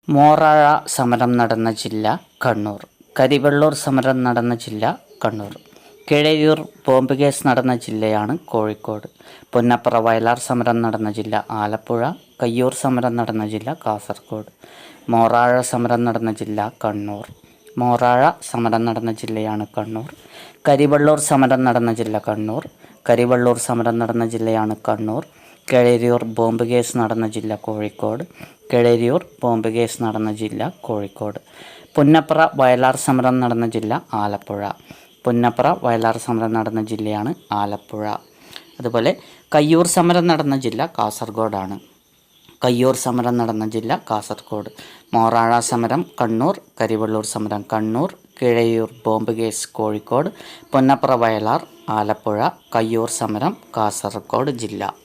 മോറാഴ സമരം നടന്ന ജില്ല കണ്ണൂർ. കരിവെള്ളൂർ സമരം നടന്ന ജില്ല കണ്ണൂർ. കീഴരിയൂർ ബോംബ് കേസ് നടന്ന ജില്ലയാണ് കോഴിക്കോട്. പുന്നപ്ര വയലാർ സമരം നടന്ന ജില്ല ആലപ്പുഴ. കയ്യൂർ സമരം നടന്ന ജില്ല കാസർഗോഡ്. മോറാഴ സമരം നടന്ന ജില്ല കണ്ണൂർ. മോറാഴ സമരം നടന്ന ജില്ലയാണ് കണ്ണൂർ. കരിവെള്ളൂർ സമരം നടന്ന ജില്ല കണ്ണൂർ. കരിവെള്ളൂർ സമരം നടന്ന ജില്ലയാണ് കണ്ണൂർ. കീഴരിയൂർ ബോംബ് കേസ് നടന്ന ജില്ല കോഴിക്കോട്. കീഴരിയൂർ ബോംബ് കേസ് നടന്ന ജില്ല കോഴിക്കോട്. പുന്നപ്ര വയലാർ സമരം നടന്ന ജില്ല ആലപ്പുഴ. പുന്നപ്ര വയലാർ സമരം നടന്ന ജില്ലയാണ് ആലപ്പുഴ. അതുപോലെ കയ്യൂർ സമരം നടന്ന ജില്ല കാസർഗോഡാണ്. കയ്യൂർ സമരം നടന്ന ജില്ല കാസർഗോഡ്. മോറാഴ സമരം കണ്ണൂർ. കരിവെള്ളൂർ സമരം കണ്ണൂർ. Keezhariyur bomb case Kozhikode. പുന്നപ്ര വയലാർ ആലപ്പുഴ. കയ്യൂർ സമരം കാസർഗോഡ് ജില്ല.